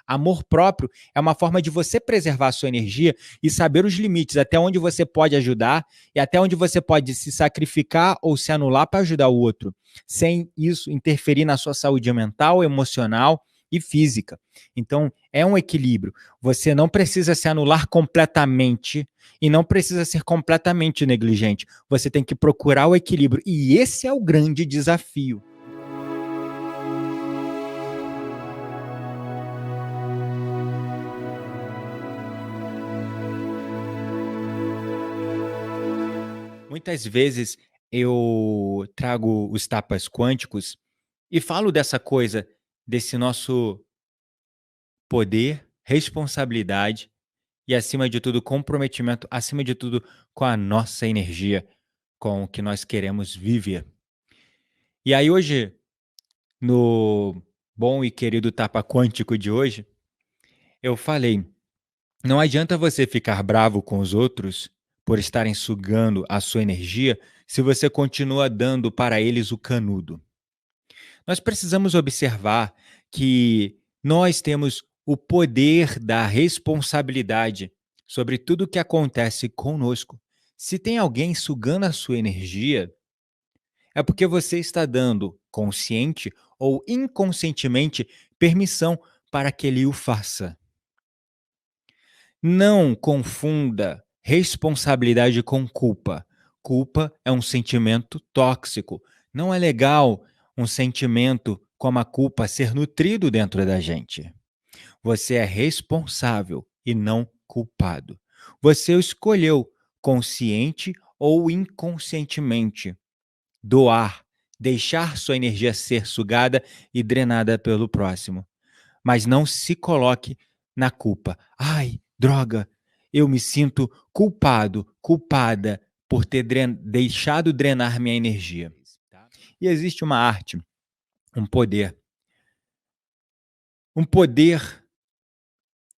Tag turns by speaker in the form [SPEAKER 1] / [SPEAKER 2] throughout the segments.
[SPEAKER 1] Amor próprio é uma forma de você preservar a sua energia e saber os limites, até onde você pode ajudar e até onde você pode se sacrificar ou se anular para ajudar o outro, sem isso interferir na sua saúde mental, emocional e física. Então, é um equilíbrio. Você não precisa se anular completamente e não precisa ser completamente negligente. Você tem que procurar o equilíbrio. E esse é o grande desafio. Muitas vezes eu trago os tapas quânticos e falo dessa coisa, desse nosso poder, responsabilidade e, acima de tudo, comprometimento, acima de tudo, com a nossa energia, com o que nós queremos viver. E aí, hoje, no bom e querido tapa quântico de hoje, eu falei: não adianta você ficar bravo com os outros por estarem sugando a sua energia se você continua dando para eles o canudo. Nós precisamos observar que nós temos o poder da responsabilidade sobre tudo o que acontece conosco. Se tem alguém sugando a sua energia, é porque você está dando, consciente ou inconscientemente, permissão para que ele o faça. Não confunda responsabilidade com culpa. Culpa é um sentimento tóxico. Não é legal um sentimento como a culpa ser nutrido dentro da gente. Você é responsável e não culpado. Você o escolheu, consciente ou inconscientemente, doar, deixar sua energia ser sugada e drenada pelo próximo. Mas não se coloque na culpa. Ai, droga, eu me sinto culpado, culpada por ter deixado drenar minha energia. E existe uma arte, um poder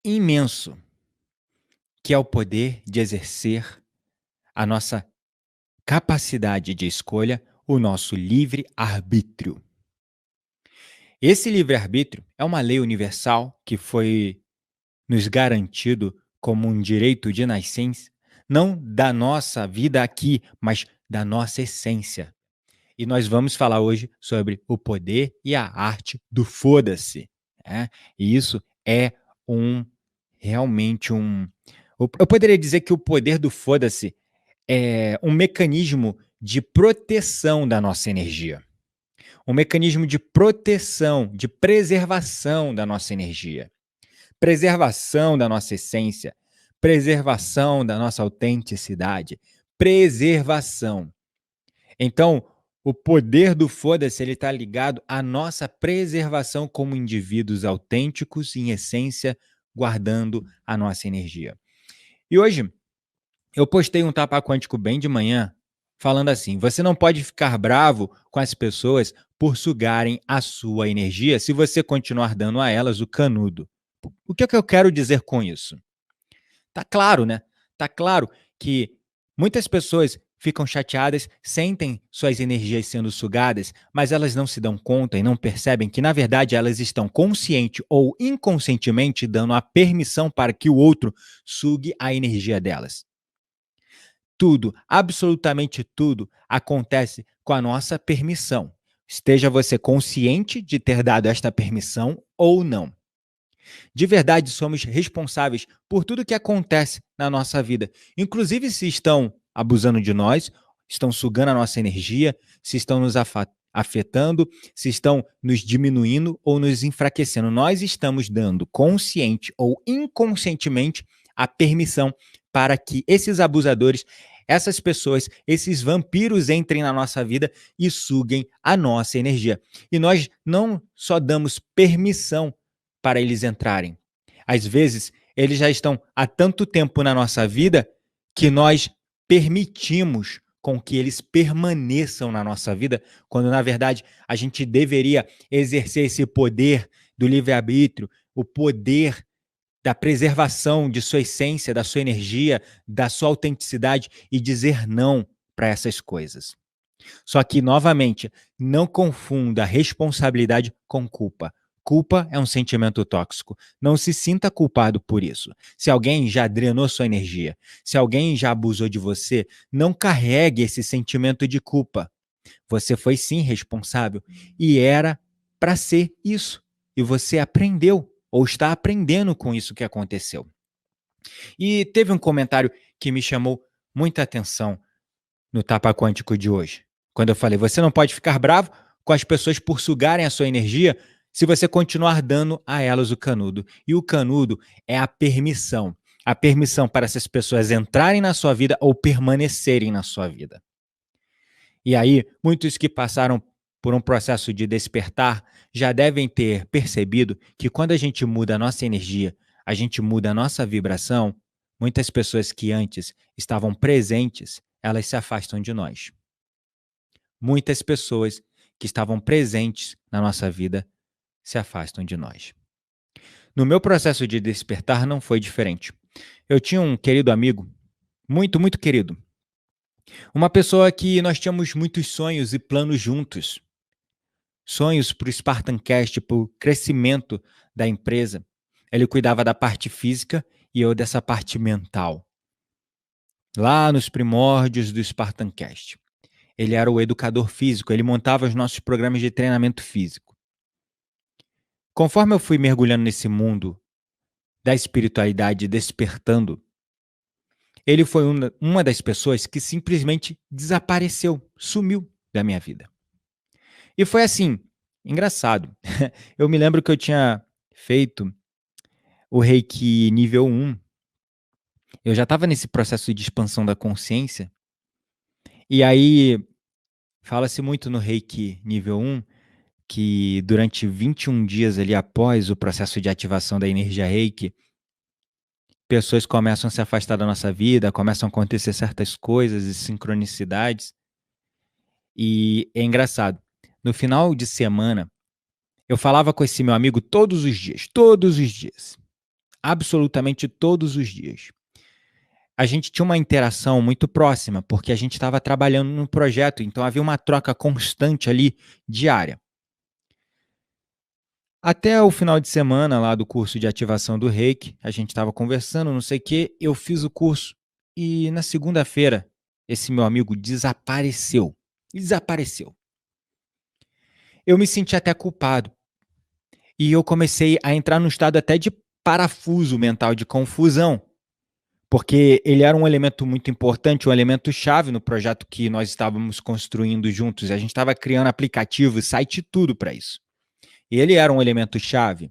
[SPEAKER 1] imenso, que é o poder de exercer a nossa capacidade de escolha, o nosso livre-arbítrio. Esse livre-arbítrio é uma lei universal que foi nos garantido como um direito de nascença, não da nossa vida aqui, mas da nossa essência. E nós vamos falar hoje sobre o poder e a arte do foda-se. Né? E isso é realmente um... Eu poderia dizer que o poder do foda-se é um mecanismo de proteção da nossa energia. Um mecanismo de proteção, de preservação da nossa energia. Preservação da nossa essência, preservação da nossa autenticidade, preservação. Então, o poder do foda-se, ele está ligado à nossa preservação como indivíduos autênticos, em essência, guardando a nossa energia. E hoje, eu postei um tapa quântico bem de manhã, falando assim: você não pode ficar bravo com as pessoas por sugarem a sua energia se você continuar dando a elas o canudo. O que é que eu quero dizer com isso? Tá claro, né? Tá claro que muitas pessoas ficam chateadas, sentem suas energias sendo sugadas, mas elas não se dão conta e não percebem que, na verdade, elas estão consciente ou inconscientemente dando a permissão para que o outro sugue a energia delas. Tudo, absolutamente tudo, acontece com a nossa permissão. Esteja você consciente de ter dado esta permissão ou não. De verdade, somos responsáveis por tudo que acontece na nossa vida. Inclusive, se estão abusando de nós, estão sugando a nossa energia, se estão nos afetando, se estão nos diminuindo ou nos enfraquecendo. Nós estamos dando, consciente ou inconscientemente, a permissão para que esses abusadores, essas pessoas, esses vampiros entrem na nossa vida e suguem a nossa energia. E nós não só damos permissão para eles entrarem. Às vezes, eles já estão há tanto tempo na nossa vida que nós permitimos com que eles permaneçam na nossa vida, quando, na verdade, a gente deveria exercer esse poder do livre-arbítrio, o poder da preservação de sua essência, da sua energia, da sua autenticidade e dizer não para essas coisas. Só que, novamente, não confunda responsabilidade com culpa. culpa é um sentimento tóxico. Não se sinta culpado por isso. Se alguém já drenou sua energia, se alguém já abusou de você, não carregue esse sentimento de culpa. Você foi sim responsável e era para ser isso. E você aprendeu ou está aprendendo com isso que aconteceu. E teve um comentário que me chamou muita atenção no Tapa Quântico de hoje. Quando eu falei, você não pode ficar bravo com as pessoas por sugarem a sua energia se você continuar dando a elas o canudo. E o canudo é a permissão. A permissão para essas pessoas entrarem na sua vida ou permanecerem na sua vida. E aí, muitos que passaram por um processo de despertar já devem ter percebido que quando a gente muda a nossa energia, a gente muda a nossa vibração, muitas pessoas que antes estavam presentes, elas se afastam de nós. Muitas pessoas que estavam presentes na nossa vida se afastam de nós. No meu processo de despertar não foi diferente. Eu tinha um querido amigo, muito, muito querido. Uma pessoa que nós tínhamos muitos sonhos e planos juntos. Sonhos para o Spartancast, para o crescimento da empresa. Ele cuidava da parte física e eu dessa parte mental. Lá nos primórdios do Spartancast. Ele era o educador físico, ele montava os nossos programas de treinamento físico. Conforme eu fui mergulhando nesse mundo da espiritualidade, despertando, ele foi uma das pessoas que simplesmente desapareceu, sumiu da minha vida. E foi assim, engraçado. Eu me lembro que eu tinha feito o Reiki nível 1. Eu já estava nesse processo de expansão da consciência. E aí, fala-se muito no Reiki nível 1 que durante 21 dias ali após o processo de ativação da energia Reiki, pessoas começam a se afastar da nossa vida, começam a acontecer certas coisas e sincronicidades. E é engraçado. No final de semana, eu falava com esse meu amigo todos os dias. Absolutamente todos os dias. A gente tinha uma interação muito próxima, porque a gente estava trabalhando no projeto, então havia uma troca constante ali, diária. Até o final de semana lá do curso de ativação do Reiki, a gente estava conversando, não sei o quê, eu fiz o curso e na segunda-feira esse meu amigo desapareceu. Desapareceu. Eu me senti até culpado. E eu comecei a entrar num estado até de parafuso mental, de confusão. Porque ele era um elemento muito importante, um elemento chave no projeto que nós estávamos construindo juntos. A gente estava criando aplicativo, site, tudo para isso. E ele era um elemento chave.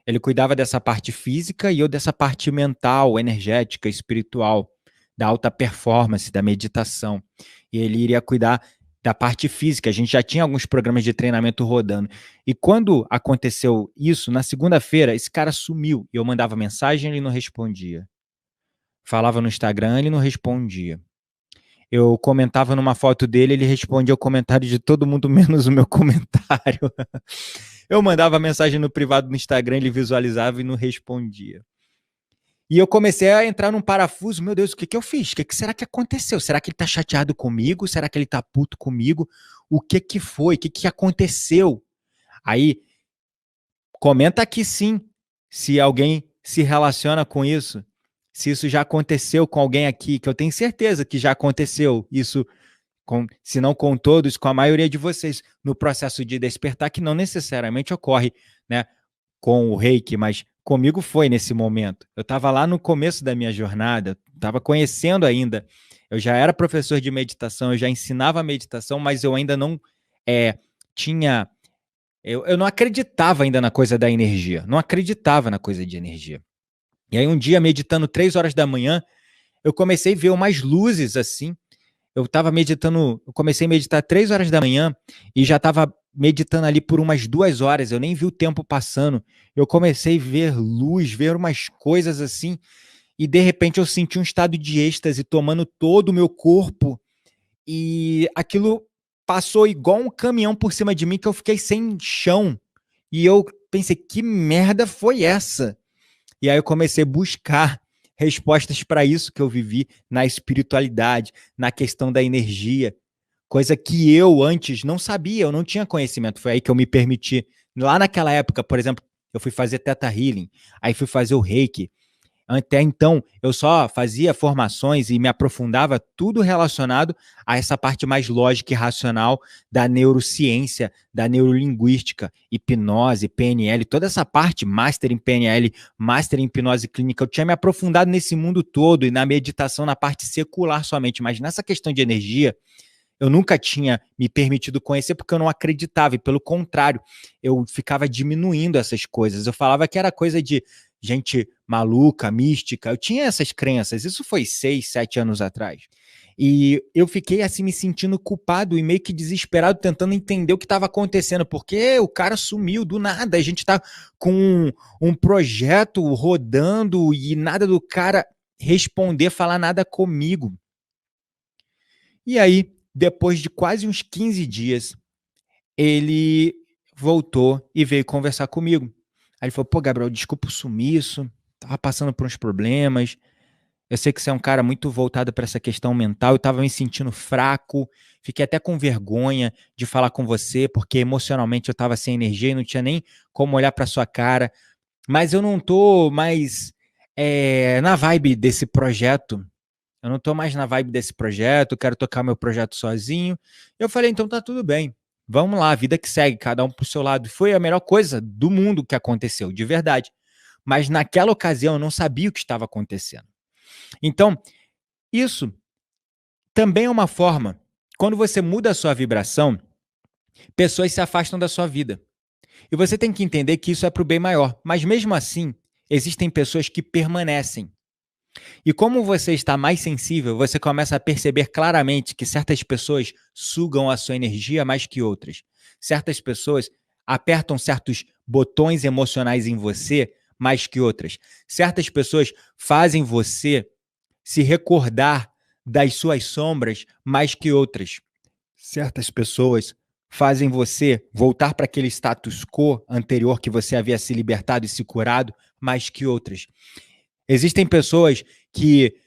[SPEAKER 1] Ele cuidava dessa parte física e eu dessa parte mental, energética, espiritual, da alta performance, da meditação. E ele iria cuidar da parte física. A gente já tinha alguns programas de treinamento rodando. E quando aconteceu isso, na segunda-feira, esse cara sumiu. E eu mandava mensagem, ele não respondia. Falava no Instagram, ele não respondia. Eu comentava numa foto dele, ele respondia o comentário de todo mundo, menos o meu comentário. Eu mandava mensagem no privado no Instagram, ele visualizava e não respondia. E eu comecei a entrar num parafuso, meu Deus, o que eu fiz? O que será que aconteceu? Será que ele tá chateado comigo? Será que ele tá puto comigo? O que foi? O que aconteceu? Aí, comenta aqui sim, se alguém se relaciona com isso. Se isso já aconteceu com alguém aqui, que eu tenho certeza que já aconteceu isso, se não com todos, com a maioria de vocês, no processo de despertar, que não necessariamente ocorre, né, com o Reiki, mas comigo foi nesse momento. Eu estava lá no começo da minha jornada, estava conhecendo ainda, eu já era professor de meditação, eu já ensinava meditação, mas eu ainda não tinha... Eu não acreditava ainda na coisa da energia, não acreditava na coisa de energia. E aí um dia, meditando 3 horas da manhã, eu comecei a ver umas luzes assim. Eu estava meditando, eu comecei a meditar 3 horas da manhã e já estava meditando ali por umas 2 horas, eu nem vi o tempo passando. Eu comecei a ver luz, ver umas coisas assim, e de repente eu senti um estado de êxtase tomando todo o meu corpo, e aquilo passou igual um caminhão por cima de mim, que eu fiquei sem chão. E eu pensei, que merda foi essa? E aí eu comecei a buscar respostas para isso que eu vivi na espiritualidade, na questão da energia, coisa que eu antes não sabia, eu não tinha conhecimento. Foi aí que eu me permiti Lá naquela época, por exemplo, eu fui fazer Theta Healing, aí fui fazer o Reiki. Até então, eu só fazia formações e me aprofundava tudo relacionado a essa parte mais lógica e racional da neurociência, da neurolinguística, hipnose, PNL, toda essa parte, master em PNL, master em hipnose clínica. Eu tinha me aprofundado nesse mundo todo e na meditação, na parte secular somente, mas nessa questão de energia, eu nunca tinha me permitido conhecer porque eu não acreditava, e pelo contrário, eu ficava diminuindo essas coisas. Eu falava que era coisa de gente maluca, mística. Eu tinha essas crenças. Isso foi 6, 7 anos atrás. E eu fiquei assim me sentindo culpado e meio que desesperado, tentando entender o que estava acontecendo, porque o cara sumiu do nada. A gente está com um projeto rodando e nada do cara responder, falar nada comigo. E aí, depois de quase uns 15 dias, ele voltou e veio conversar comigo. Aí ele falou: pô, Gabriel, desculpa o sumiço, tava passando por uns problemas. Eu sei que você é um cara muito voltado para essa questão mental. Eu tava me sentindo fraco, fiquei até com vergonha de falar com você, porque emocionalmente eu tava sem energia e não tinha nem como olhar para sua cara. Mas eu não tô mais na vibe desse projeto. Eu não tô mais na vibe desse projeto, quero tocar meu projeto sozinho. Eu falei, então tá tudo bem. Vamos lá, vida que segue, cada um pro seu lado. Foi a melhor coisa do mundo que aconteceu, de verdade. Mas naquela ocasião eu não sabia o que estava acontecendo. Então, isso também é uma forma, quando você muda a sua vibração, pessoas se afastam da sua vida. E você tem que entender que isso é pro bem maior. Mas mesmo assim, existem pessoas que permanecem. E como você está mais sensível, você começa a perceber claramente que certas pessoas sugam a sua energia mais que outras. Certas pessoas apertam certos botões emocionais em você mais que outras. Certas pessoas fazem você se recordar das suas sombras mais que outras. Certas pessoas fazem você voltar para aquele status quo anterior que você havia se libertado e se curado mais que outras. Existem pessoas que,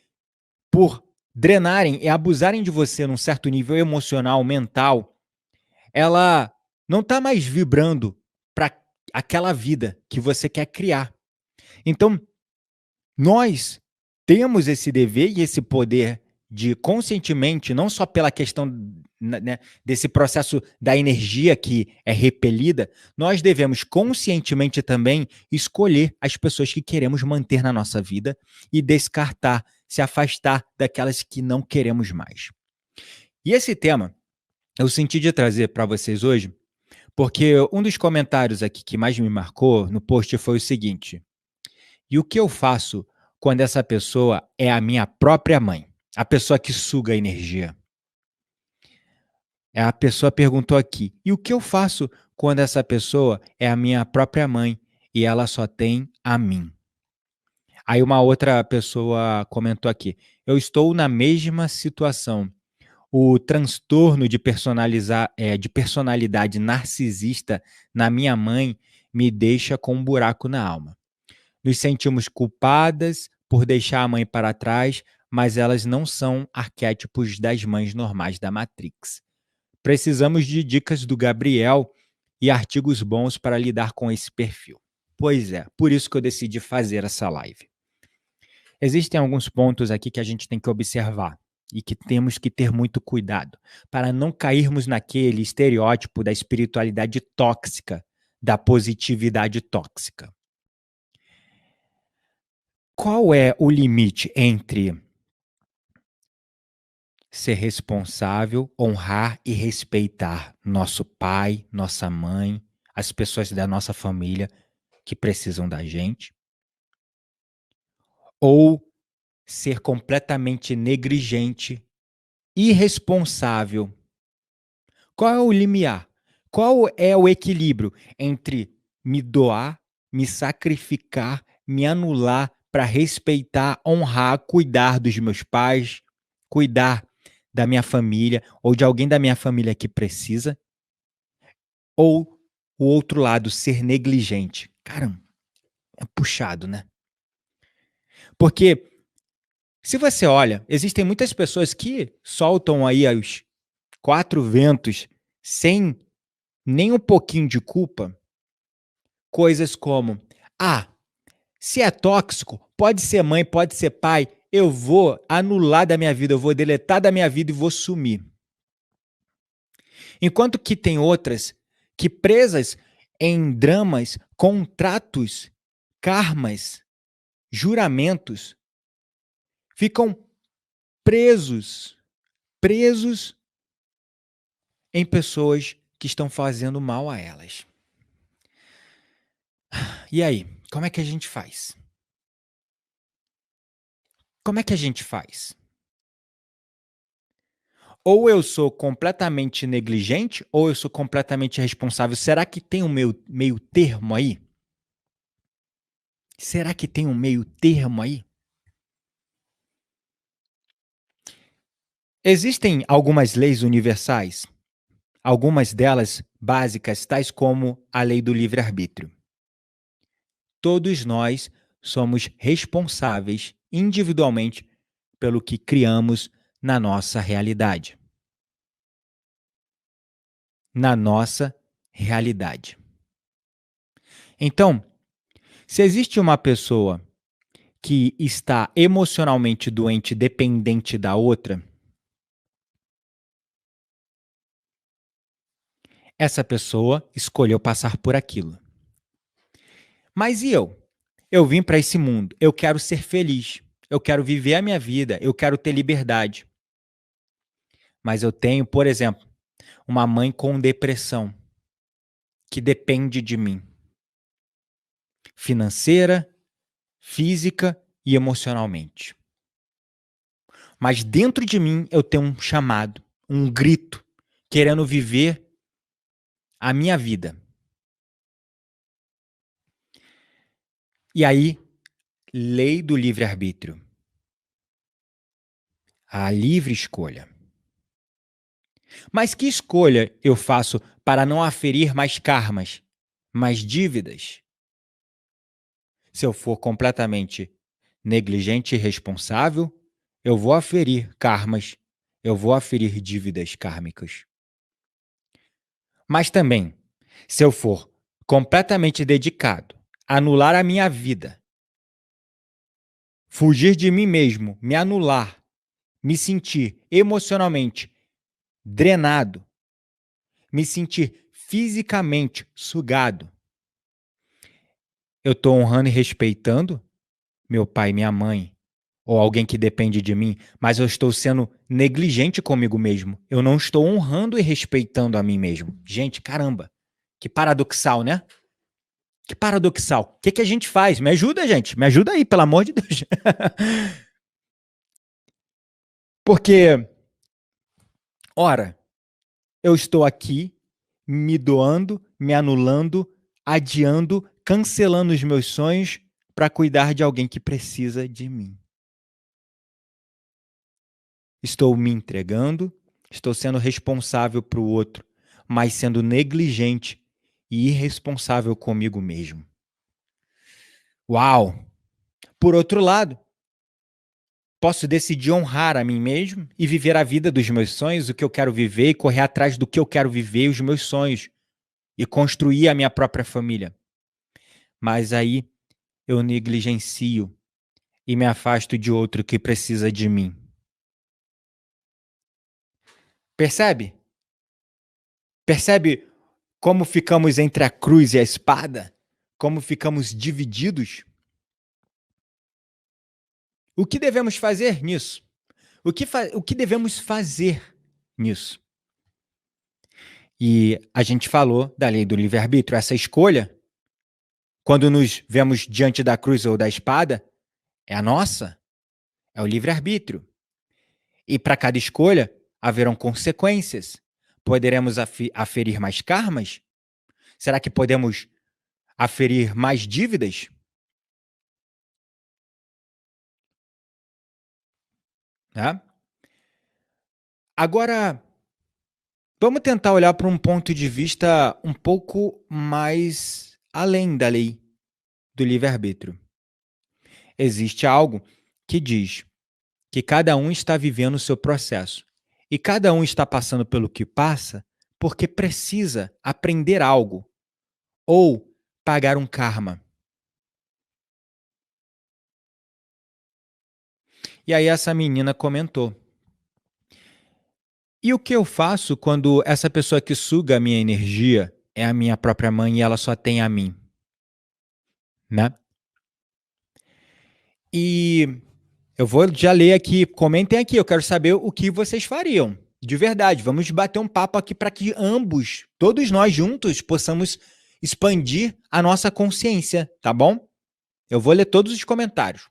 [SPEAKER 1] por drenarem e abusarem de você num certo nível emocional, mental, ela não está mais vibrando para aquela vida que você quer criar. Então, nós temos esse dever e esse poder de conscientemente, não só pela questão, né, desse processo da energia que é repelida, nós devemos conscientemente também escolher as pessoas que queremos manter na nossa vida e descartar, se afastar daquelas que não queremos mais. E esse tema eu senti de trazer para vocês hoje, porque um dos comentários aqui que mais me marcou no post foi o seguinte: e o que eu faço quando essa pessoa é a minha própria mãe? A pessoa que suga a energia. A pessoa perguntou aqui: e o que eu faço quando essa pessoa é a minha própria mãe e ela só tem a mim? Aí uma outra pessoa comentou aqui: eu estou na mesma situação. O transtorno de personalidade narcisista na minha mãe me deixa com um buraco na alma. Nos sentimos culpadas por deixar a mãe para trás, mas elas não são arquétipos das mães normais da Matrix. Precisamos de dicas do Gabriel e artigos bons para lidar com esse perfil. Pois é, por isso que eu decidi fazer essa live. Existem alguns pontos aqui que a gente tem que observar e que temos que ter muito cuidado para não cairmos naquele estereótipo da espiritualidade tóxica, da positividade tóxica. Qual é o limite entre ser responsável, honrar e respeitar nosso pai, nossa mãe, as pessoas da nossa família que precisam da gente, ou ser completamente negligente, irresponsável? Qual é o limiar? Qual é o equilíbrio entre me doar, me sacrificar, me anular para respeitar, honrar, cuidar dos meus pais, cuidar da minha família ou de alguém da minha família que precisa? Ou o outro lado, ser negligente? Caramba, é puxado, né? Porque se você olha, existem muitas pessoas que soltam aí os quatro ventos sem nem um pouquinho de culpa, coisas como: "Ah, se é tóxico, pode ser mãe, pode ser pai, eu vou anular da minha vida, eu vou deletar da minha vida e vou sumir". Enquanto que tem outras que presas em dramas, contratos, karmas, juramentos, ficam presos, presos em pessoas que estão fazendo mal a elas. E aí, como é que a gente faz? Como é que a gente faz? Ou eu sou completamente negligente, ou eu sou completamente responsável. Será que tem um meio termo aí? Será que tem um meio termo aí? Existem algumas leis universais, algumas delas básicas, tais como a lei do livre-arbítrio. Todos nós somos responsáveis individualmente pelo que criamos na nossa realidade. Na nossa realidade. Então, se existe uma pessoa que está emocionalmente doente, dependente da outra, essa pessoa escolheu passar por aquilo. Mas e eu? Eu vim para esse mundo, eu quero ser feliz, eu quero viver a minha vida, eu quero ter liberdade. Mas eu tenho, por exemplo, uma mãe com depressão que depende de mim, financeira, física e emocionalmente. Mas dentro de mim eu tenho um chamado, um grito, querendo viver a minha vida. E aí, lei do livre-arbítrio. A livre escolha. Mas que escolha eu faço para não aferir mais karmas, mais dívidas? Se eu for completamente negligente e irresponsável, eu vou aferir karmas, eu vou aferir dívidas kármicas. Mas também, se eu for completamente dedicado, anular a minha vida, fugir de mim mesmo, me anular, me sentir emocionalmente drenado, me sentir fisicamente sugado, eu estou honrando e respeitando meu pai, minha mãe, ou alguém que depende de mim, mas eu estou sendo negligente comigo mesmo. Eu não estou honrando e respeitando a mim mesmo. Gente, caramba, que paradoxal, né? Que paradoxal. O que, que a gente faz? Me ajuda, gente. Me ajuda aí, pelo amor de Deus. Porque, ora, eu estou aqui me doando, me anulando, adiando, cancelando os meus sonhos para cuidar de alguém que precisa de mim. Estou me entregando, estou sendo responsável para o outro, mas sendo negligente e irresponsável comigo mesmo. Uau! Por outro lado, posso decidir honrar a mim mesmo e viver a vida dos meus sonhos, o que eu quero viver, e correr atrás do que eu quero viver, os meus sonhos, e construir a minha própria família. Mas aí eu negligencio e me afasto de outro que precisa de mim. Percebe? Percebe como ficamos entre a cruz e a espada? Como ficamos divididos? O que devemos fazer nisso? O que devemos fazer nisso? E a gente falou da lei do livre-arbítrio, essa escolha, quando nos vemos diante da cruz ou da espada, é a nossa, é o livre-arbítrio. E para cada escolha haverão consequências. Poderemos aferir mais karmas? Será que podemos aferir mais dívidas? Né? Agora, vamos tentar olhar para um ponto de vista um pouco mais além da lei do livre-arbítrio. Existe algo que diz que cada um está vivendo o seu processo e cada um está passando pelo que passa porque precisa aprender algo ou pagar um karma. E aí essa menina comentou: "E o que eu faço quando essa pessoa que suga a minha energia é a minha própria mãe e ela só tem a mim?", né. E eu vou já ler aqui, comentem aqui, eu quero saber o que vocês fariam, de verdade. Vamos bater um papo aqui para que ambos, todos nós juntos, possamos expandir a nossa consciência, tá bom? Eu vou ler todos os comentários.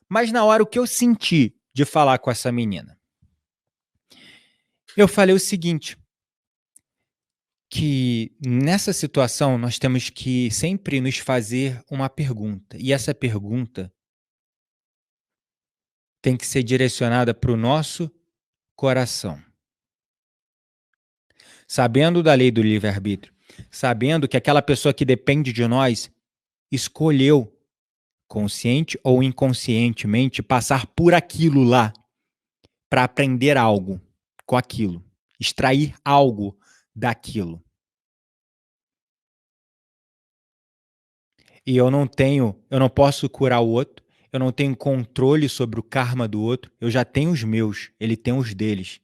[SPEAKER 1] Mas na hora, o que eu senti de falar com essa menina? Eu falei o seguinte, que nessa situação nós temos que sempre nos fazer uma pergunta, e essa pergunta tem que ser direcionada para o nosso coração. Sabendo da lei do livre-arbítrio, sabendo que aquela pessoa que depende de nós escolheu, consciente ou inconscientemente, passar por aquilo lá para aprender algo com aquilo, extrair algo daquilo. E eu não posso curar o outro, eu não tenho controle sobre o karma do outro, eu já tenho os meus, ele tem os deles.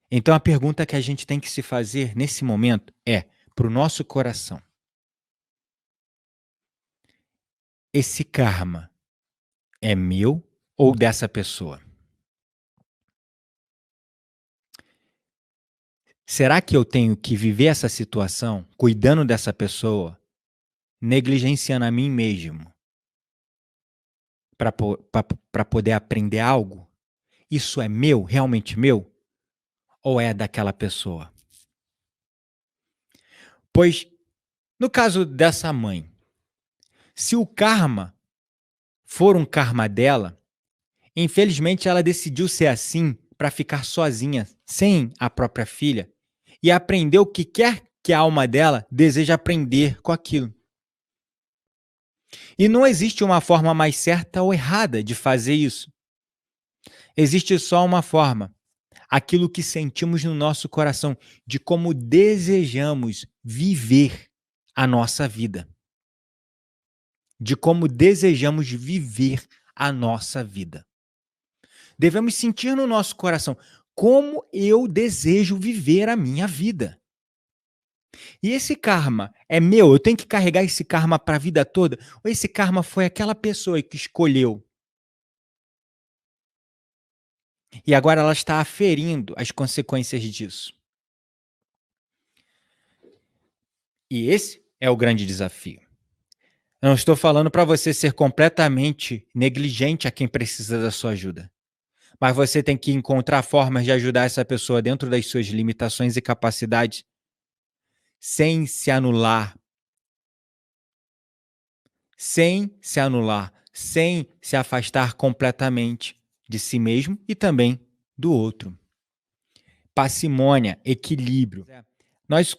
[SPEAKER 1] Então a pergunta que a gente tem que se fazer nesse momento é, para o nosso coração: esse karma é meu ou dessa pessoa? Será que eu tenho que viver essa situação cuidando dessa pessoa, negligenciando a mim mesmo, para poder aprender algo? Isso é meu, realmente meu? Ou é daquela pessoa? Pois, no caso dessa mãe, se o karma for um karma dela, infelizmente ela decidiu ser assim para ficar sozinha, sem a própria filha, e aprender o que quer que a alma dela deseja aprender com aquilo. E não existe uma forma mais certa ou errada de fazer isso. Existe só uma forma, aquilo que sentimos no nosso coração, de como desejamos viver a nossa vida. De como desejamos viver a nossa vida. Devemos sentir no nosso coração como eu desejo viver a minha vida. E esse karma é meu? Eu tenho que carregar esse karma para a vida toda? Ou esse karma foi aquela pessoa que escolheu? E agora ela está aferindo as consequências disso. E esse é o grande desafio. Eu não estou falando para você ser completamente negligente a quem precisa da sua ajuda. Mas você tem que encontrar formas de ajudar essa pessoa dentro das suas limitações e capacidades, sem se anular, sem se afastar completamente de si mesmo e também do outro. Parcimônia, equilíbrio. Nós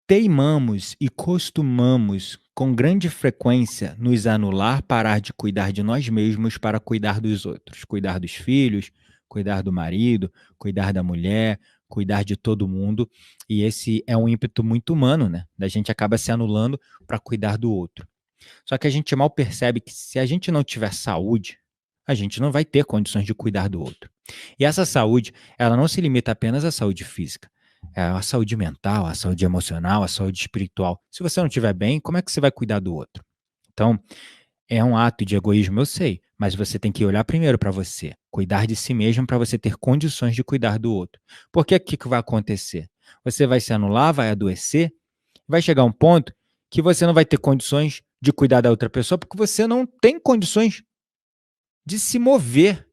[SPEAKER 1] teimamos e costumamos, com grande frequência, nos anular, parar de cuidar de nós mesmos para cuidar dos outros, cuidar dos filhos, cuidar do marido, cuidar da mulher, cuidar de todo mundo. E esse é um ímpeto muito humano, né? Da gente acaba se anulando para cuidar do outro. Só que a gente mal percebe que se a gente não tiver saúde, a gente não vai ter condições de cuidar do outro. E essa saúde, ela não se limita apenas à saúde física. É a saúde mental, a saúde emocional, a saúde espiritual. Se você não estiver bem, como é que você vai cuidar do outro? Então, é um ato de egoísmo, eu sei, mas você tem que olhar primeiro para você, cuidar de si mesmo para você ter condições de cuidar do outro. Porque o que vai acontecer? Você vai se anular, vai adoecer, vai chegar um ponto que você não vai ter condições de cuidar da outra pessoa porque você não tem condições de se mover,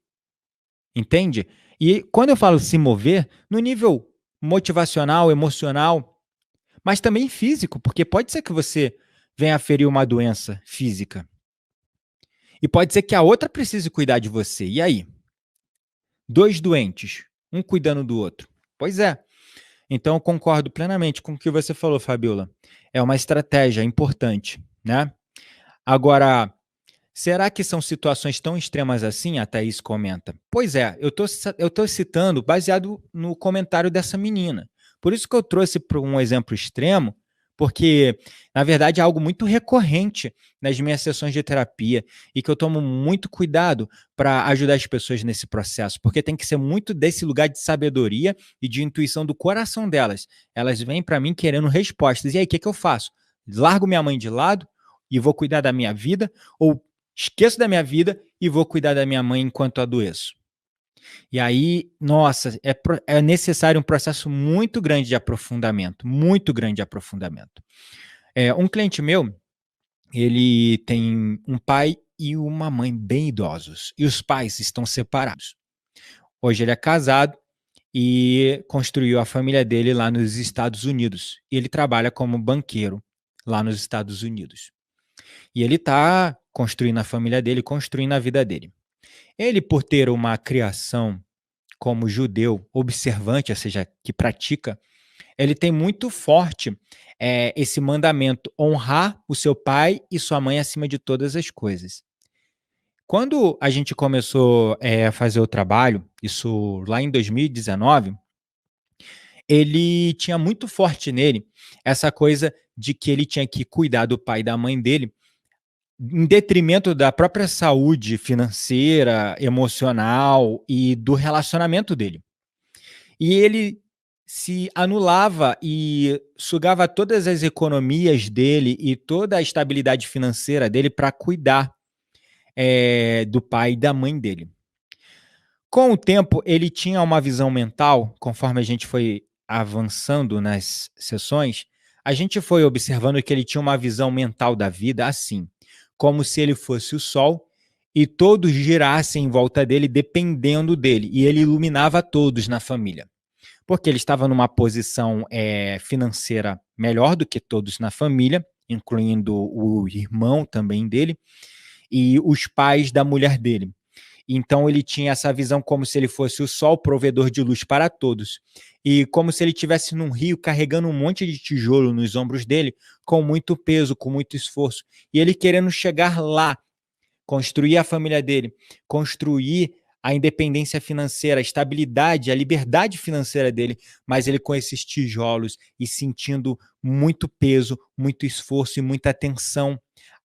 [SPEAKER 1] entende? E quando eu falo se mover, no nível motivacional, emocional, mas também físico, porque pode ser que você venha a ferir uma doença física. E pode ser que a outra precise cuidar de você. E aí? Dois doentes, um cuidando do outro. Pois é. Então eu concordo plenamente com o que você falou, Fabiola. É uma estratégia importante, né? Agora, será que são situações tão extremas assim? A Thaís comenta. Pois é, eu tô citando baseado no comentário dessa menina. Por isso que eu trouxe para um exemplo extremo, porque, na verdade, é algo muito recorrente nas minhas sessões de terapia e que eu tomo muito cuidado para ajudar as pessoas nesse processo, porque tem que ser muito desse lugar de sabedoria e de intuição do coração delas. Elas vêm para mim querendo respostas. E aí, o que que eu faço? Largo minha mãe de lado e vou cuidar da minha vida, ou esqueço da minha vida e vou cuidar da minha mãe enquanto adoeço? E aí, nossa, é necessário um processo muito grande de aprofundamento. Um cliente meu, ele tem um pai e uma mãe bem idosos, e os pais estão separados. Hoje ele é casado e construiu a família dele lá nos Estados Unidos. E ele trabalha como banqueiro lá nos Estados Unidos. E ele está construindo a família dele, construindo a vida dele. Ele, por ter uma criação como judeu observante, ou seja, que pratica, ele tem muito forte esse mandamento: honrar o seu pai e sua mãe acima de todas as coisas. Quando a gente começou a fazer o trabalho, isso lá em 2019, ele tinha muito forte nele essa coisa de que ele tinha que cuidar do pai e da mãe dele, em detrimento da própria saúde financeira, emocional e do relacionamento dele. E ele se anulava e sugava todas as economias dele e toda a estabilidade financeira dele para cuidar, do pai e da mãe dele. Com o tempo, ele tinha uma visão mental, conforme a gente foi avançando nas sessões, a gente foi observando que ele tinha uma visão mental da vida assim, como se ele fosse o sol e todos girassem em volta dele dependendo dele, e ele iluminava todos na família. Porque ele estava numa posição financeira melhor do que todos na família, incluindo o irmão também dele e os pais da mulher dele. Então ele tinha essa visão como se ele fosse o sol, provedor de luz para todos. E como se ele estivesse num rio carregando um monte de tijolo nos ombros dele, com muito peso, com muito esforço. E ele querendo chegar lá, construir a família dele, construir a independência financeira, a estabilidade, a liberdade financeira dele, mas ele com esses tijolos e sentindo muito peso, muito esforço e muita tensão.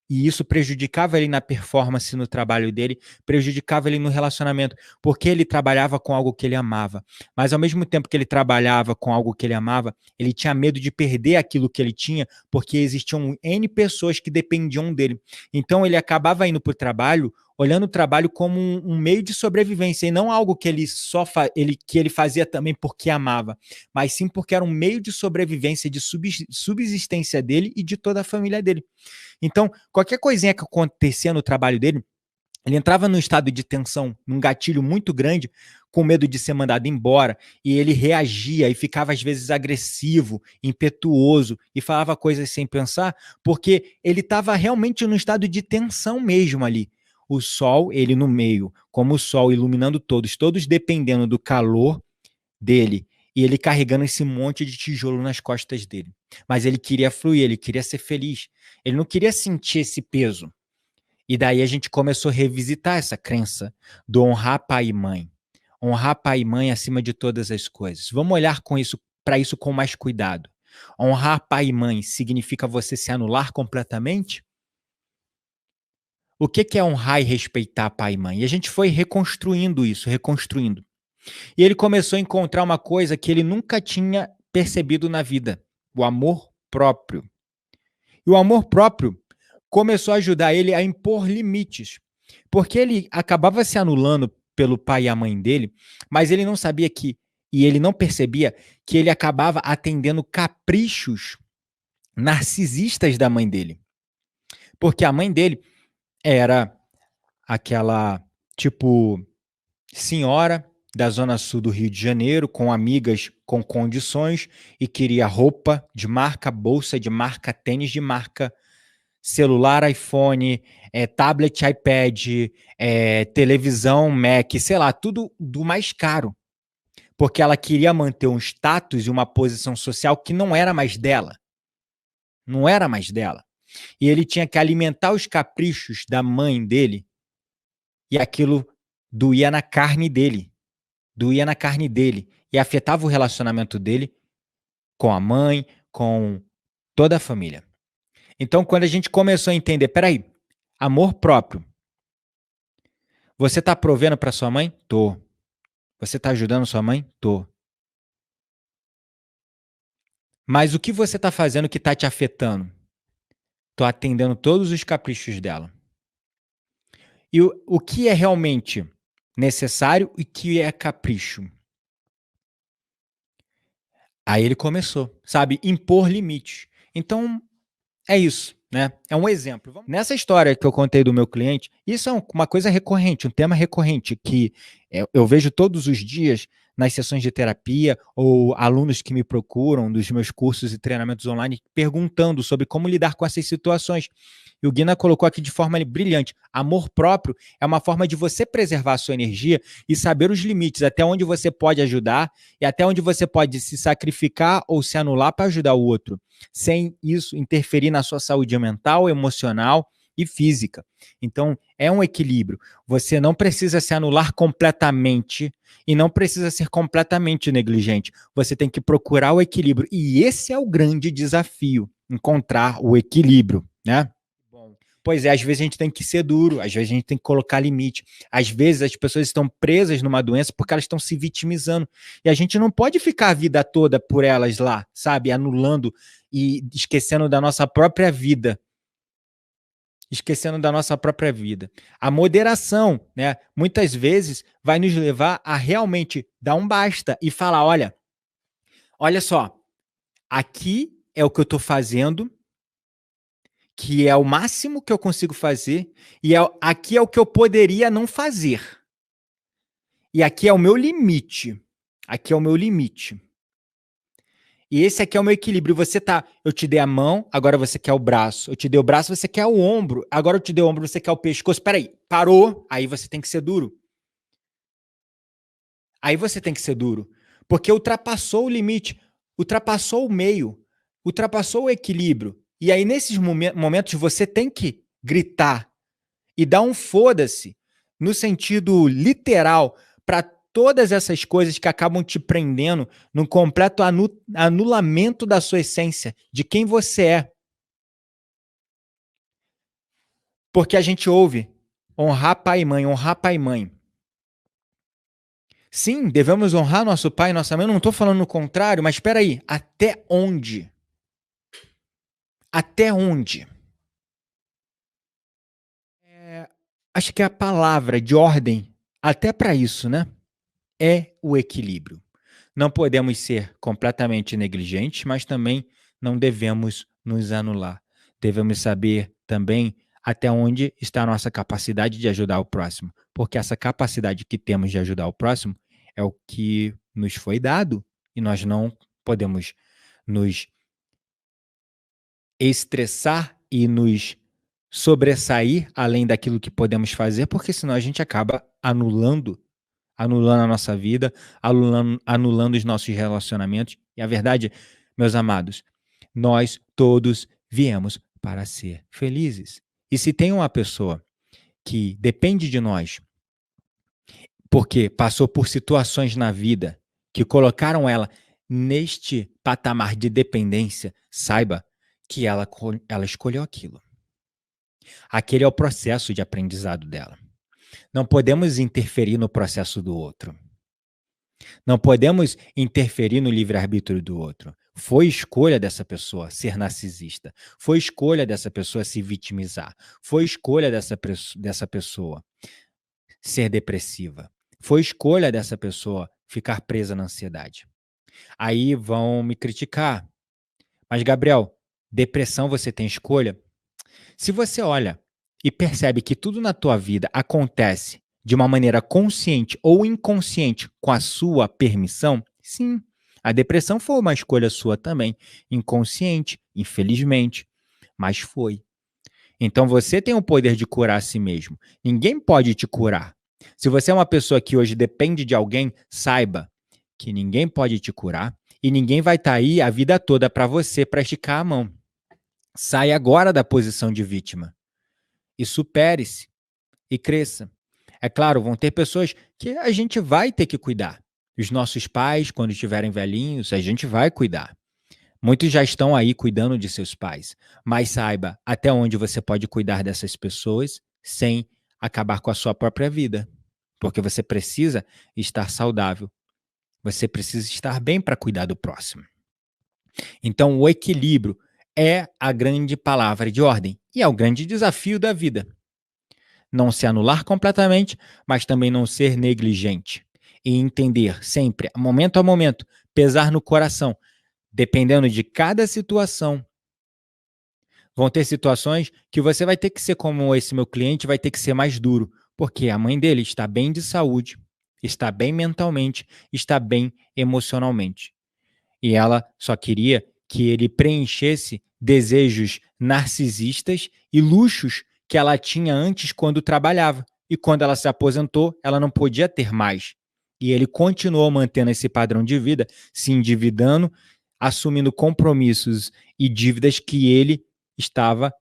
[SPEAKER 1] E isso prejudicava ele na performance no trabalho dele, prejudicava ele no relacionamento, porque ele trabalhava com algo que ele amava. Mas ao mesmo tempo que ele trabalhava com algo que ele amava, ele tinha medo de perder aquilo que ele tinha, porque existiam N pessoas que dependiam dele. Então ele acabava indo para o trabalho, olhando o trabalho como um meio de sobrevivência, e não algo que ele que ele fazia também porque amava, mas sim porque era um meio de sobrevivência, de subsistência dele e de toda a família dele. Então, qualquer coisinha que acontecia no trabalho dele, ele entrava num estado de tensão, num gatilho muito grande, com medo de ser mandado embora, e ele reagia e ficava às vezes agressivo, impetuoso e falava coisas sem pensar, porque ele estava realmente num estado de tensão mesmo ali. O sol, ele no meio, como o sol iluminando todos, todos dependendo do calor dele, e ele carregando esse monte de tijolo nas costas dele. Mas ele queria fluir, ele queria ser feliz. Ele não queria sentir esse peso. E daí a gente começou a revisitar essa crença do honrar pai e mãe. Honrar pai e mãe acima de todas as coisas. Vamos olhar com isso para isso com mais cuidado. Honrar pai e mãe significa você se anular completamente? O que é honrar e respeitar pai e mãe? E a gente foi reconstruindo isso, reconstruindo. E ele começou a encontrar uma coisa que ele nunca tinha percebido na vida: o amor próprio. E o amor próprio começou a ajudar ele a impor limites, porque ele acabava se anulando pelo pai e a mãe dele, mas ele não sabia e ele não percebia que ele acabava atendendo caprichos narcisistas da mãe dele. Porque a mãe dele era aquela, tipo, senhora da zona sul do Rio de Janeiro, com amigas com condições, e queria roupa de marca, bolsa de marca, tênis de marca, celular iPhone, tablet iPad, televisão Mac, sei lá, tudo do mais caro. Porque ela queria manter um status e uma posição social que não era mais dela. Não era mais dela. E ele tinha que alimentar os caprichos da mãe dele, e aquilo doía na carne dele. Doía na carne dele. E afetava o relacionamento dele com a mãe, com Toda a família. Então, quando a gente começou a entender, peraí, amor próprio, você tá provendo para sua mãe? Tô. Você tá ajudando sua mãe? Tô. Mas o que você tá fazendo que tá te afetando? Tô atendendo todos os caprichos dela. E o que é realmente necessário e que é capricho? Aí ele começou, sabe, impor limites. Então, é isso, né? É um exemplo. Nessa história que eu contei do meu cliente, isso é uma coisa recorrente, um tema recorrente que eu vejo todos os dias nas sessões de terapia ou alunos que me procuram dos meus cursos e treinamentos online perguntando sobre como lidar com essas situações. E o Guina colocou aqui de forma brilhante. Amor próprio é uma forma de você preservar a sua energia e saber os limites, até onde você pode ajudar e até onde você pode se sacrificar ou se anular para ajudar o outro, sem isso interferir na sua saúde mental, emocional e física. Então, é um equilíbrio. Você não precisa se anular completamente e não precisa ser completamente negligente. Você tem que procurar o equilíbrio. E esse é o grande desafio, encontrar o equilíbrio, né? Pois é, às vezes a gente tem que ser duro, às vezes a gente tem que colocar limite. Às vezes as pessoas estão presas numa doença porque elas estão se vitimizando. E a gente não pode ficar a vida toda por elas lá, sabe? Anulando e esquecendo da nossa própria vida. Esquecendo da nossa própria vida. A moderação, né? Muitas vezes vai nos levar a realmente dar um basta e falar: olha só, aqui é o que eu estou fazendo, que é o máximo que eu consigo fazer, e aqui é o que eu poderia não fazer. E aqui é o meu limite. Aqui é o meu limite. E esse aqui é o meu equilíbrio. Eu te dei a mão, agora você quer o braço. Eu te dei o braço, você quer o ombro. Agora eu te dei o ombro, você quer o pescoço. Peraí, parou. Aí você tem que ser duro. Aí você tem que ser duro. Porque ultrapassou o limite, ultrapassou o meio, ultrapassou o equilíbrio. E aí, nesses momentos, você tem que gritar e dar um foda-se, no sentido literal, para todas essas coisas que acabam te prendendo no completo anulamento da sua essência, de quem você é. Porque a gente ouve honrar pai e mãe, honrar pai e mãe. Sim, devemos honrar nosso pai e nossa mãe, eu não estou falando o contrário, mas espera aí, até onde? Até onde? Acho que a palavra de ordem, até para isso, né? É o equilíbrio. Não podemos ser completamente negligentes, mas também não devemos nos anular. Devemos saber também até onde está a nossa capacidade de ajudar o próximo, porque essa capacidade que temos de ajudar o próximo é o que nos foi dado e nós não podemos nos estressar e nos sobressair além daquilo que podemos fazer, porque senão a gente acaba anulando a nossa vida, anulando os nossos relacionamentos. E a verdade, meus amados, nós todos viemos para ser felizes. E se tem uma pessoa que depende de nós, porque passou por situações na vida que colocaram ela neste patamar de dependência, saiba que ela escolheu aquilo. Aquele é o processo de aprendizado dela. Não podemos interferir no processo do outro. Não podemos interferir no livre-arbítrio do outro. Foi escolha dessa pessoa ser narcisista. Foi escolha dessa pessoa se vitimizar. Foi escolha dessa pessoa ser depressiva. Foi escolha dessa pessoa ficar presa na ansiedade. Aí vão me criticar. Mas, Gabriel, depressão você tem escolha? Se você olha e percebe que tudo na tua vida acontece de uma maneira consciente ou inconsciente com a sua permissão, sim, a depressão foi uma escolha sua também, inconsciente, infelizmente, mas foi. Então você tem o poder de curar a si mesmo. Ninguém pode te curar. Se você é uma pessoa que hoje depende de alguém, saiba que ninguém pode te curar e ninguém vai estar aí a vida toda para você para esticar a mão. Sai agora da posição de vítima e supere-se e cresça. É claro, vão ter pessoas que a gente vai ter que cuidar. Os nossos pais, quando estiverem velhinhos, a gente vai cuidar. Muitos já estão aí cuidando de seus pais, mas saiba até onde você pode cuidar dessas pessoas sem acabar com a sua própria vida, porque você precisa estar saudável, você precisa estar bem para cuidar do próximo. Então, o equilíbrio é a grande palavra de ordem e é o grande desafio da vida. Não se anular completamente, mas também não ser negligente. E entender sempre, momento a momento, pesar no coração, dependendo de cada situação. Vão ter situações que você vai ter que ser como esse meu cliente, vai ter que ser mais duro, porque a mãe dele está bem de saúde, está bem mentalmente, está bem emocionalmente. E ela só queria que ele preenchesse desejos narcisistas e luxos que ela tinha antes quando trabalhava. E quando ela se aposentou, ela não podia ter mais. E ele continuou mantendo esse padrão de vida, se endividando, assumindo compromissos e dívidas que ele estava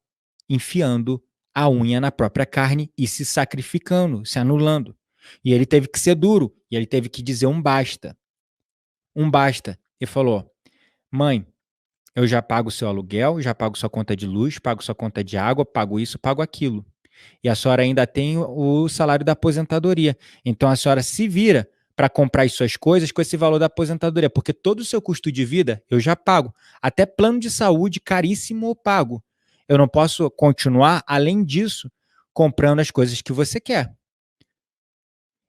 [SPEAKER 1] enfiando a unha na própria carne e se sacrificando, se anulando. E ele teve que ser duro, e ele teve que dizer um basta. Um basta. E falou: mãe, eu já pago seu aluguel, já pago sua conta de luz, pago sua conta de água, pago isso, pago aquilo. E a senhora ainda tem o salário da aposentadoria. Então a senhora se vira para comprar as suas coisas com esse valor da aposentadoria, porque todo o seu custo de vida eu já pago. Até plano de saúde caríssimo eu pago. Eu não posso continuar, além disso, comprando as coisas que você quer.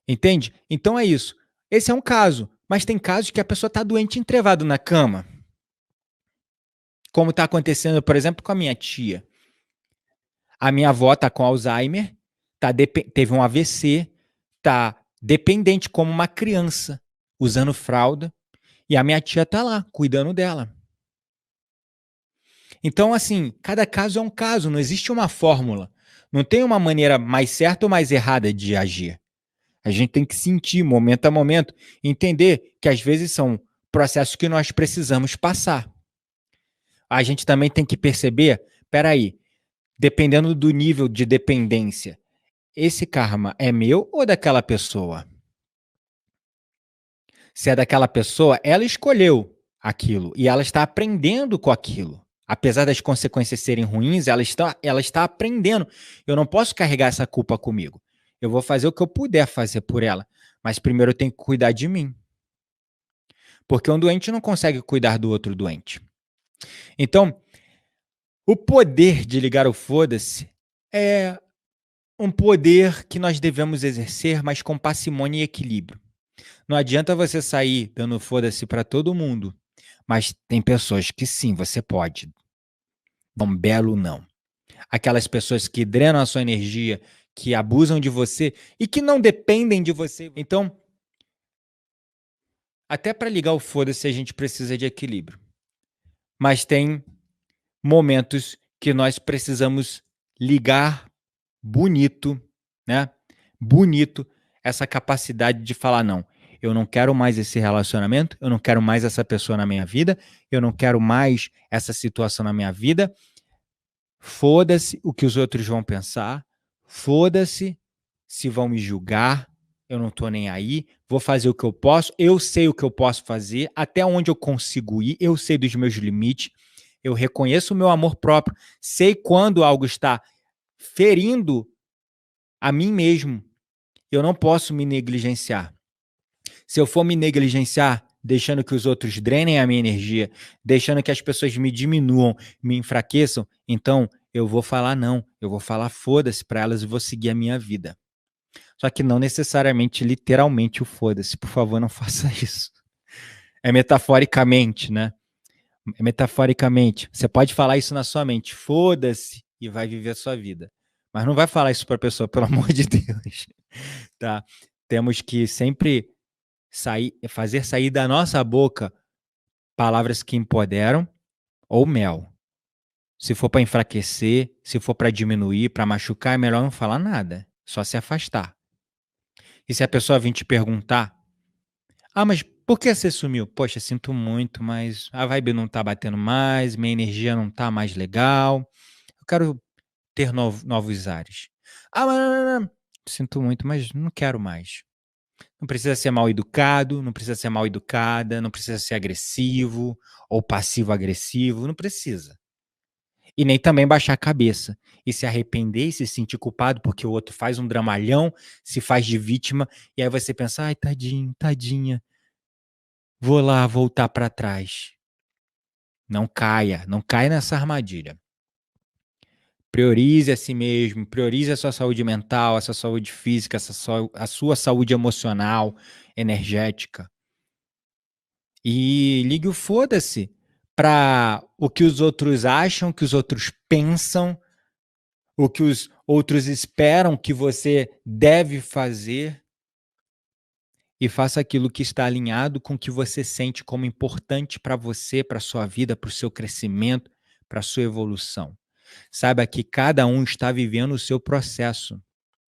[SPEAKER 1] Entende? Então é isso. Esse é um caso. Mas tem casos que a pessoa está doente entrevado na cama. Como está acontecendo, por exemplo, com a minha tia. A minha avó está com Alzheimer, teve um AVC, está dependente como uma criança, usando fralda, e a minha tia está lá, cuidando dela. Então, assim, cada caso é um caso, não existe uma fórmula. Não tem uma maneira mais certa ou mais errada de agir. A gente tem que sentir, momento a momento, entender que às vezes são processos que nós precisamos passar. A gente também tem que perceber, peraí, dependendo do nível de dependência, esse karma é meu ou daquela pessoa? Se é daquela pessoa, ela escolheu aquilo e ela está aprendendo com aquilo. Apesar das consequências serem ruins, ela está aprendendo. Eu não posso carregar essa culpa comigo. Eu vou fazer o que eu puder fazer por ela, mas primeiro eu tenho que cuidar de mim. Porque um doente não consegue cuidar do outro doente. Então, o poder de ligar o foda-se é um poder que nós devemos exercer, mas com parcimônia e equilíbrio. Não adianta você sair dando foda-se para todo mundo, mas tem pessoas que sim, você pode. Um belo não. Aquelas pessoas que drenam a sua energia, que abusam de você e que não dependem de você. Então, até para ligar o foda-se a gente precisa de equilíbrio. Mas tem momentos que nós precisamos ligar bonito, né? Bonito essa capacidade de falar não. Eu não quero mais esse relacionamento, eu não quero mais essa pessoa na minha vida, eu não quero mais essa situação na minha vida. Foda-se o que os outros vão pensar, foda-se se vão me julgar, eu não tô nem aí, vou fazer o que eu posso, eu sei o que eu posso fazer, até onde eu consigo ir, eu sei dos meus limites, eu reconheço o meu amor próprio, sei quando algo está ferindo a mim mesmo, eu não posso me negligenciar. Se eu for me negligenciar, deixando que os outros drenem a minha energia, deixando que as pessoas me diminuam, me enfraqueçam, então eu vou falar não, eu vou falar foda-se para elas e vou seguir a minha vida. Só que não necessariamente literalmente o foda-se, por favor, não faça isso. É metaforicamente, né? É metaforicamente. Você pode falar isso na sua mente, foda-se, e vai viver a sua vida. Mas não vai falar isso para a pessoa, pelo amor de Deus. Tá? Temos que sempre fazer sair da nossa boca palavras que empoderam ou mel. Se for para enfraquecer, se for para diminuir, para machucar, é melhor não falar nada, só se afastar. E se a pessoa vir te perguntar: "Ah, mas por que você sumiu?" "Poxa, sinto muito, mas a vibe não tá batendo mais, minha energia não tá mais legal. Eu quero ter novos ares." "Ah, mas sinto muito, mas não quero mais." Não precisa ser mal educado, não precisa ser mal educada, não precisa ser agressivo ou passivo-agressivo, não precisa. E nem também baixar a cabeça e se arrepender e se sentir culpado porque o outro faz um dramalhão, se faz de vítima, e aí você pensa: "Ai, tadinho, tadinha, vou lá voltar para trás". Não caia, não caia nessa armadilha. Priorize a si mesmo, priorize a sua saúde mental, a sua saúde física, a sua saúde emocional, energética. E ligue o foda-se para o que os outros acham, o que os outros pensam, o que os outros esperam que você deve fazer, e faça aquilo que está alinhado com o que você sente como importante para você, para sua vida, para o seu crescimento, para sua evolução. Saiba que cada um está vivendo o seu processo.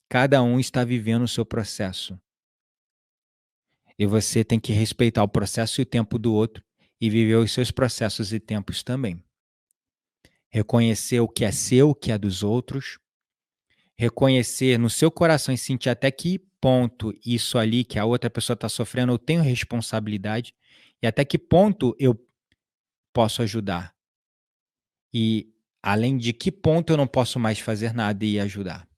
[SPEAKER 1] Cada um está vivendo o seu processo. E você tem que respeitar o processo e o tempo do outro e viver os seus processos e tempos também. Reconhecer o que é seu, o que é dos outros. Reconhecer no seu coração e sentir até que ponto isso ali que a outra pessoa está sofrendo, eu tenho responsabilidade e até que ponto eu posso ajudar. E além de que ponto eu não posso mais fazer nada e ajudar.